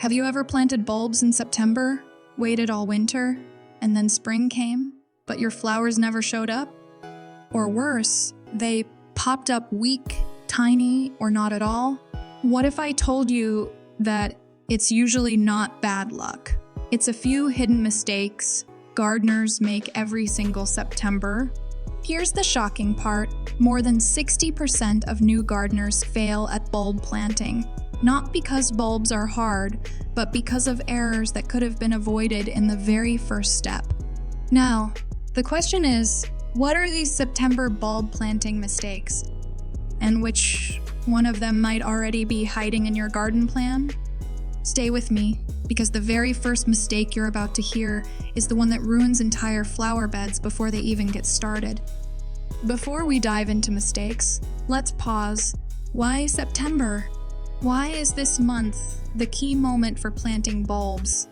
Have you ever planted bulbs in September, waited all winter, and then spring came, but your flowers never showed up? Or worse, they popped up weak, tiny, or not at all? What if I told you that it's usually not bad luck? It's a few hidden mistakes gardeners make every single September. Here's the shocking part. More than 60% of new gardeners fail at bulb planting. Not because bulbs are hard, but because of errors that could have been avoided in the very first step. Now, the question is, what are these September bulb planting mistakes? And which one of them might already be hiding in your garden plan? Stay with me, because the very first mistake you're about to hear is the one that ruins entire flower beds before they even get started. Before we dive into mistakes, let's pause. Why September? Why is this month the key moment for planting bulbs?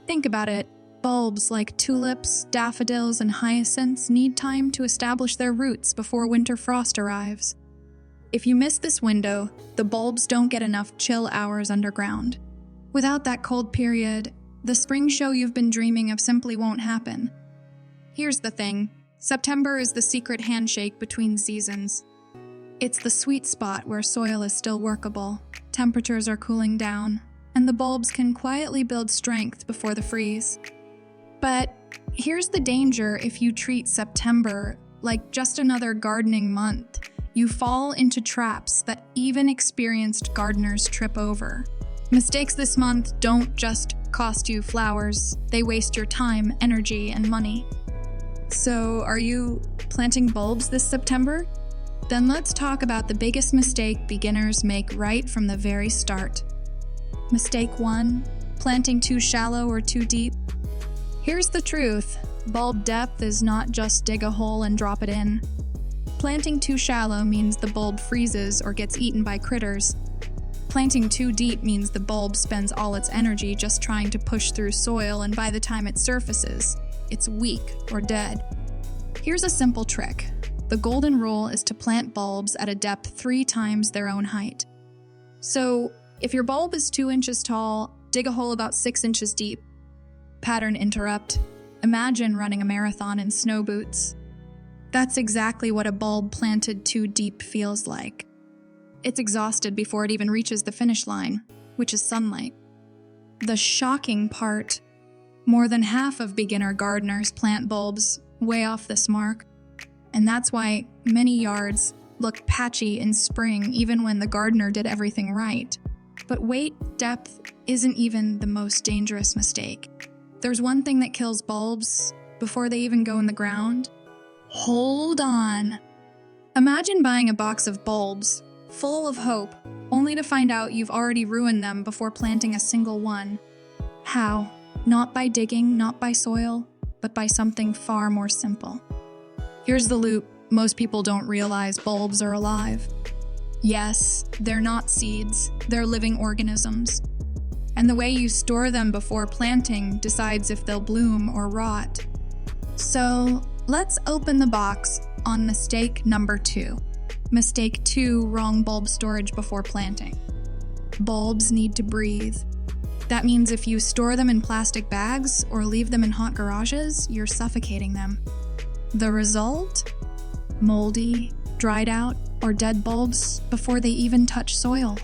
Think about it. Bulbs like tulips, daffodils, and hyacinths need time to establish their roots before winter frost arrives. If you miss this window, the bulbs don't get enough chill hours underground. Without that cold period, the spring show you've been dreaming of simply won't happen. Here's the thing. September is the secret handshake between seasons. It's the sweet spot where soil is still workable, temperatures are cooling down, and the bulbs can quietly build strength before the freeze. But here's the danger if you treat September like just another gardening month. You fall into traps that even experienced gardeners trip over. Mistakes this month don't just cost you flowers, they waste your time, energy, and money. So, are you planting bulbs this September? Then let's talk about the biggest mistake beginners make right from the very start. Mistake 1, planting too shallow or too deep. Here's the truth, bulb depth is not just dig a hole and drop it in. Planting too shallow means the bulb freezes or gets eaten by critters. Planting too deep means the bulb spends all its energy just trying to push through soil, and by the time it surfaces, it's weak or dead. Here's a simple trick. The golden rule is to plant bulbs at a depth 3 times their own height. So, if your bulb is 2 inches tall, dig a hole about 6 inches deep. Pattern interrupt. Imagine running a marathon in snow boots. That's exactly what a bulb planted too deep feels like. It's exhausted before it even reaches the finish line, which is sunlight. The shocking part, more than half of beginner gardeners plant bulbs way off this mark. And that's why many yards look patchy in spring even when the gardener did everything right. But weight depth isn't even the most dangerous mistake. There's one thing that kills bulbs before they even go in the ground. Hold on. Imagine buying a box of bulbs, full of hope, only to find out you've already ruined them before planting a single one. How? Not by digging, not by soil, but by something far more simple. Here's the loop. Most people don't realize bulbs are alive. Yes, they're not seeds, they're living organisms. And the way you store them before planting decides if they'll bloom or rot. So, let's open the box on mistake number 2. Mistake 2, wrong bulb storage before planting. Bulbs need to breathe. That means if you store them in plastic bags or leave them in hot garages, you're suffocating them. The result? Moldy, dried out, or dead bulbs before they even touch soil.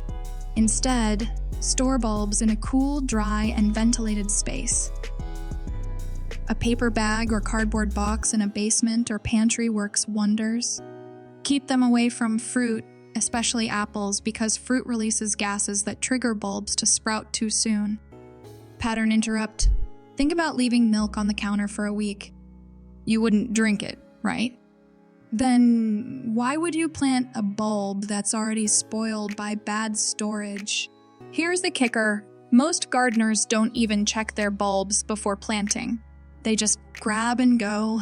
Instead, store bulbs in a cool, dry, and ventilated space. A paper bag or cardboard box in a basement or pantry works wonders. Keep them away from fruit, especially apples, because fruit releases gases that trigger bulbs to sprout too soon. Pattern interrupt. Think about leaving milk on the counter for a week. You wouldn't drink it, right? Then why would you plant a bulb that's already spoiled by bad storage? Here's the kicker. Most gardeners don't even check their bulbs before planting. They just grab and go.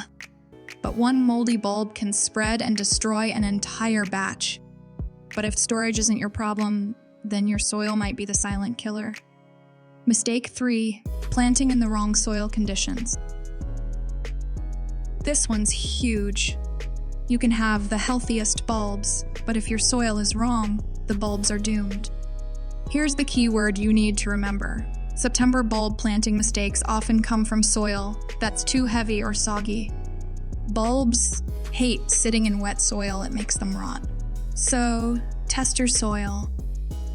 But one moldy bulb can spread and destroy an entire batch. But if storage isn't your problem, then your soil might be the silent killer. Mistake 3, planting in the wrong soil conditions. This one's huge. You can have the healthiest bulbs, but if your soil is wrong, the bulbs are doomed. Here's the key word you need to remember: September bulb planting mistakes often come from soil that's too heavy or soggy. Bulbs hate sitting in wet soil, it makes them rot. So, test your soil.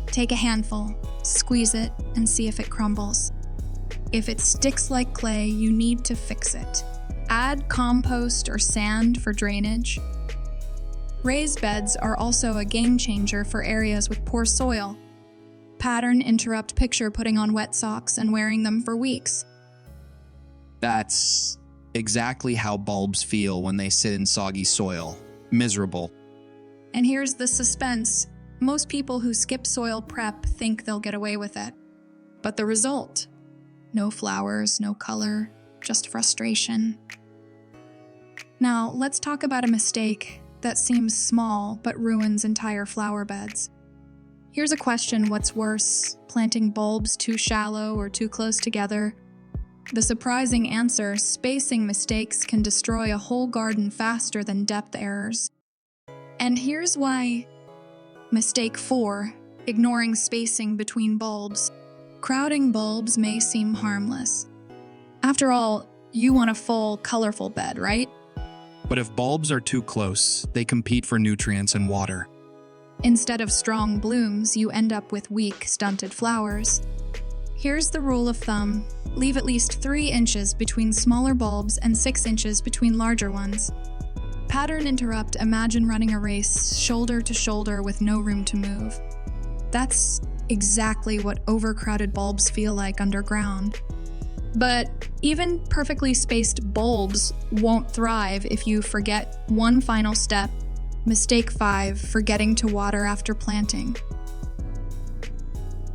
Take a handful, squeeze it, and see if it crumbles. If it sticks like clay, you need to fix it. Add compost or sand for drainage. Raised beds are also a game changer for areas with poor soil. Pattern interrupt picture putting on wet socks and wearing them for weeks. That's exactly how bulbs feel when they sit in soggy soil. Miserable. And here's the suspense. Most people who skip soil prep think they'll get away with it. But the result? No flowers, no color, just frustration. Now, let's talk about a mistake that seems small but ruins entire flower beds. Here's a question: what's worse, planting bulbs too shallow or too close together? The surprising answer: spacing mistakes can destroy a whole garden faster than depth errors. And here's why. Mistake 4: ignoring spacing between bulbs. Crowding bulbs may seem harmless. After all, you want a full, colorful bed, right? But if bulbs are too close, they compete for nutrients and water. Instead of strong blooms, you end up with weak, stunted flowers. Here's the rule of thumb: leave at least 3 inches between smaller bulbs and 6 inches between larger ones. Pattern interrupt: imagine running a race shoulder to shoulder with no room to move. That's exactly what overcrowded bulbs feel like underground. But even perfectly spaced bulbs won't thrive if you forget one final step. Mistake 5: forgetting to water after planting.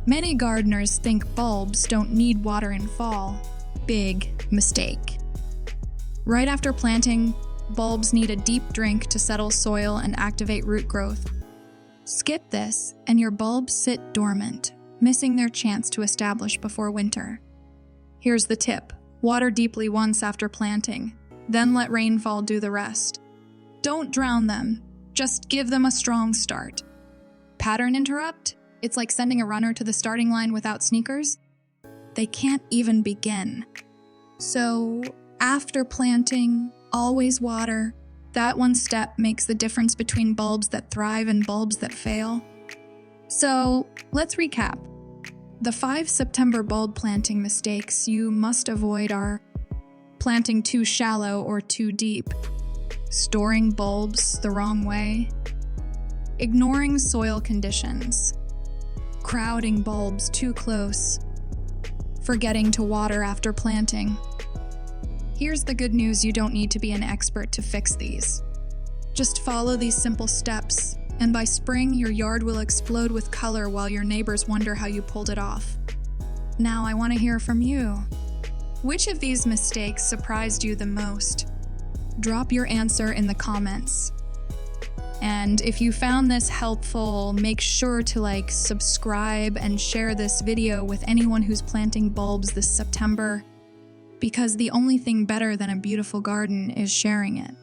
Many gardeners think bulbs don't need water in fall. Big mistake. Right after planting, bulbs need a deep drink to settle soil and activate root growth. Skip this, and your bulbs sit dormant, missing their chance to establish before winter. Here's the tip: water deeply once after planting, then let rainfall do the rest. Don't drown them, just give them a strong start. Pattern interrupt? It's like sending a runner to the starting line without sneakers. They can't even begin. So, after planting, always water. That one step makes the difference between bulbs that thrive and bulbs that fail. So, let's recap. The 5 September bulb planting mistakes you must avoid are: planting too shallow or too deep, storing bulbs the wrong way, ignoring soil conditions, crowding bulbs too close, forgetting to water after planting. Here's the good news: you don't need to be an expert to fix these. Just follow these simple steps, and by spring, your yard will explode with color while your neighbors wonder how you pulled it off. Now I want to hear from you. Which of these mistakes surprised you the most? Drop your answer in the comments. And if you found this helpful, make sure to subscribe, and share this video with anyone who's planting bulbs this September, because the only thing better than a beautiful garden is sharing it.